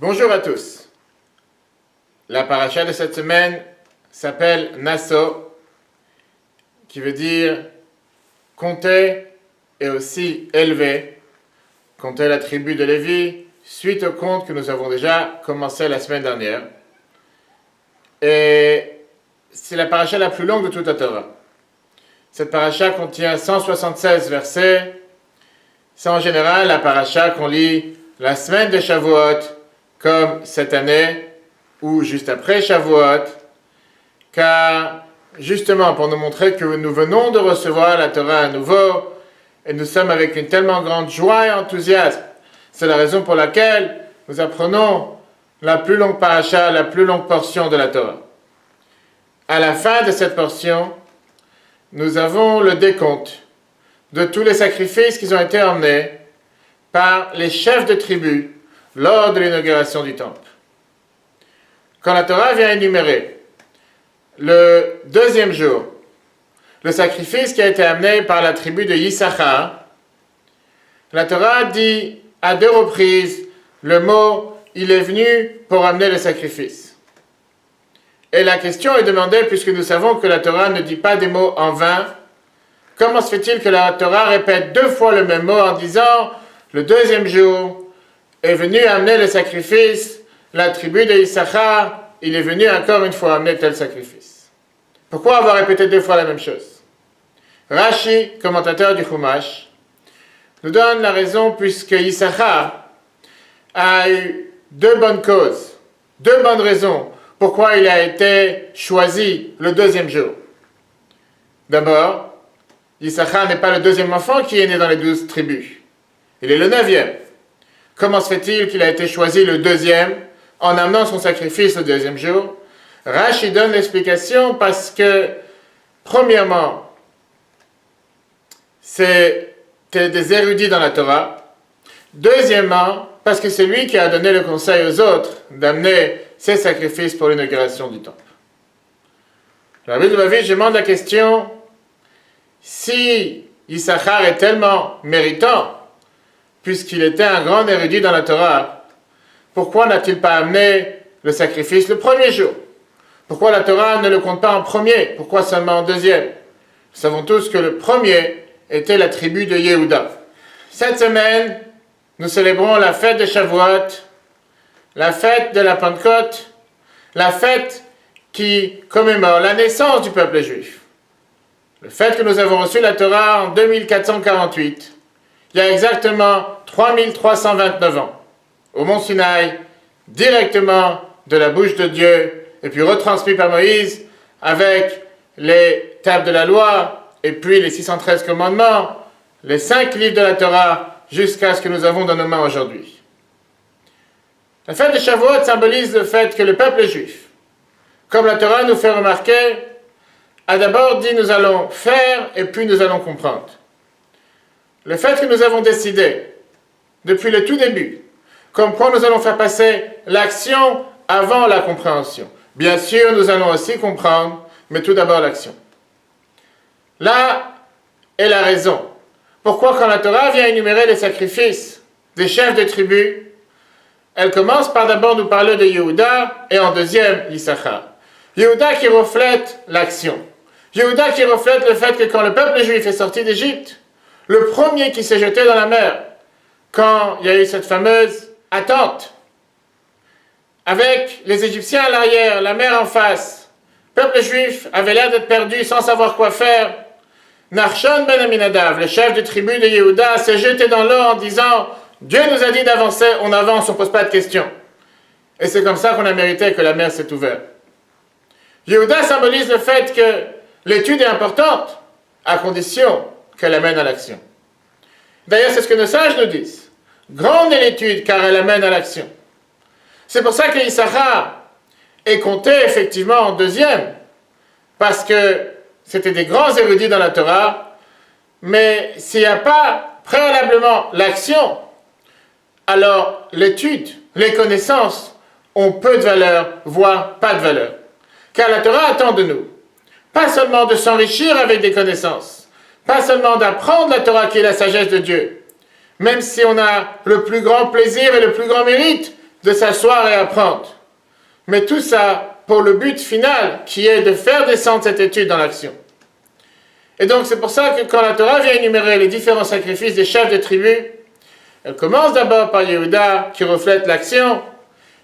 Bonjour à tous. La paracha de cette semaine s'appelle Nasso, qui veut dire compter et aussi élever. Compter la tribu de Lévi, suite au compte que nous avons déjà commencé la semaine dernière. Et c'est la paracha la plus longue de toute la Torah. Cette paracha contient 176 versets. C'est en général la paracha qu'on lit la semaine de Shavuot, comme cette année, ou juste après Shavuot, car justement pour nous montrer que nous venons de recevoir la Torah à nouveau, et nous sommes avec une tellement grande joie et enthousiasme. C'est la raison pour laquelle nous apprenons la plus longue paracha, la plus longue portion de la Torah. À la fin de cette portion, nous avons le décompte de tous les sacrifices qui ont été emmenés par les chefs de tribu lors de l'inauguration du temple. Quand la Torah vient énumérer le deuxième jour, le sacrifice qui a été amené par la tribu de Yissachar, la Torah dit à deux reprises le mot « il est venu pour amener le sacrifice ». Et la question est demandée, puisque nous savons que la Torah ne dit pas des mots en vain, comment se fait-il que la Torah répète deux fois le même mot en disant « le deuxième jour » est venu amener le sacrifice, la tribu de Issachar, il est venu encore une fois amener tel sacrifice. Pourquoi avoir répété deux fois la même chose? Rashi, commentateur du Chumash, nous donne la raison puisque Issachar a eu deux bonnes causes, deux bonnes raisons pourquoi il a été choisi le deuxième jour. D'abord, Issachar n'est pas le deuxième enfant qui est né dans les 12 tribus, il est le 9e. Comment se fait-il qu'il a été choisi le deuxième en amenant son sacrifice le deuxième jour? Rashi donne l'explication parce que, premièrement, c'était des érudits dans la Torah. Deuxièmement, parce que c'est lui qui a donné le conseil aux autres d'amener ses sacrifices pour l'inauguration du temple. La Rabbi de Bavitch demande la question, si Issachar est tellement méritant, puisqu'il était un grand érudit dans la Torah, pourquoi n'a-t-il pas amené le sacrifice le premier jour? Pourquoi la Torah ne le compte pas en premier? Pourquoi seulement en deuxième? Nous savons tous que le premier était la tribu de Yehuda. Cette semaine, nous célébrons la fête de Shavuot, la fête de la Pentecôte, la fête qui commémore la naissance du peuple juif. Le fait que nous avons reçu la Torah en 2448, il y a exactement 3329 ans, au mont Sinaï, directement de la bouche de Dieu, et puis retransmis par Moïse avec les tables de la loi, et puis les 613 commandements, les 5 livres de la Torah, jusqu'à ce que nous avons dans nos mains aujourd'hui. La fête de Shavuot symbolise le fait que le peuple juif, comme la Torah nous fait remarquer, a d'abord dit nous allons faire, et puis nous allons comprendre. Le fait que nous avons décidé, depuis le tout début, comme quoi nous allons faire passer l'action avant la compréhension. Bien sûr, nous allons aussi comprendre, mais tout d'abord l'action. Là est la raison. Pourquoi quand la Torah vient énumérer les sacrifices des chefs de tribu, elle commence par d'abord nous parler de Yehuda et en deuxième, Issachar. Yehuda qui reflète l'action. Yehuda qui reflète le fait que quand le peuple juif est sorti d'Égypte, le premier qui s'est jeté dans la mer, quand il y a eu cette fameuse attente, avec les Égyptiens à l'arrière, la mer en face, le peuple juif avait l'air d'être perdu sans savoir quoi faire. Nachshon ben Aminadav, le chef de tribu de Yehuda, s'est jeté dans l'eau en disant « Dieu nous a dit d'avancer, on avance, on ne pose pas de questions. » Et c'est comme ça qu'on a mérité que la mer s'est ouverte. Yehuda symbolise le fait que l'étude est importante, à condition qu'elle amène à l'action. D'ailleurs, c'est ce que nos sages nous disent. Grande est l'étude, car elle amène à l'action. C'est pour ça que Issachar est compté effectivement en deuxième, parce que c'était des grands érudits dans la Torah, mais s'il n'y a pas préalablement l'action, alors l'étude, les connaissances ont peu de valeur, voire pas de valeur. Car la Torah attend de nous, pas seulement de s'enrichir avec des connaissances, pas seulement d'apprendre la Torah qui est la sagesse de Dieu, même si on a le plus grand plaisir et le plus grand mérite de s'asseoir et apprendre. Mais tout ça pour le but final, qui est de faire descendre cette étude dans l'action. Et donc c'est pour ça que quand la Torah vient énumérer les différents sacrifices des chefs de tribus, elle commence d'abord par Yehuda, qui reflète l'action,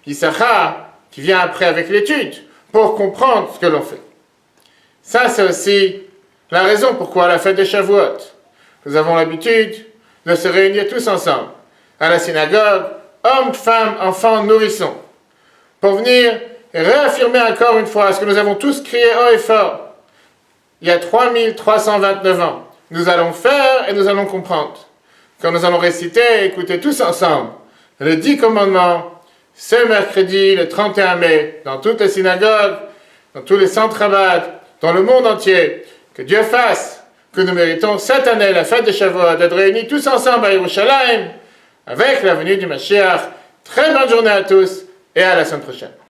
Issachar, qui vient après avec l'étude, pour comprendre ce que l'on fait. Ça, c'est aussi la raison pourquoi à la fête de Shavuot, nous avons l'habitude de se réunir tous ensemble, à la synagogue, hommes, femmes, enfants, nourrissons, pour venir réaffirmer encore une fois ce que nous avons tous crié haut et fort, il y a 3329 ans. Nous allons faire et nous allons comprendre. Quand nous allons réciter et écouter tous ensemble les 10 commandements, ce mercredi, le 31 mai, dans toutes les synagogues, dans tous les centres rabbats, dans le monde entier, que Dieu fasse que nous méritons cette année, la fête de Shavuot, d'être réunis tous ensemble à Yerushalayim, avec la venue du Mashiach. Très bonne journée à tous et à la semaine prochaine.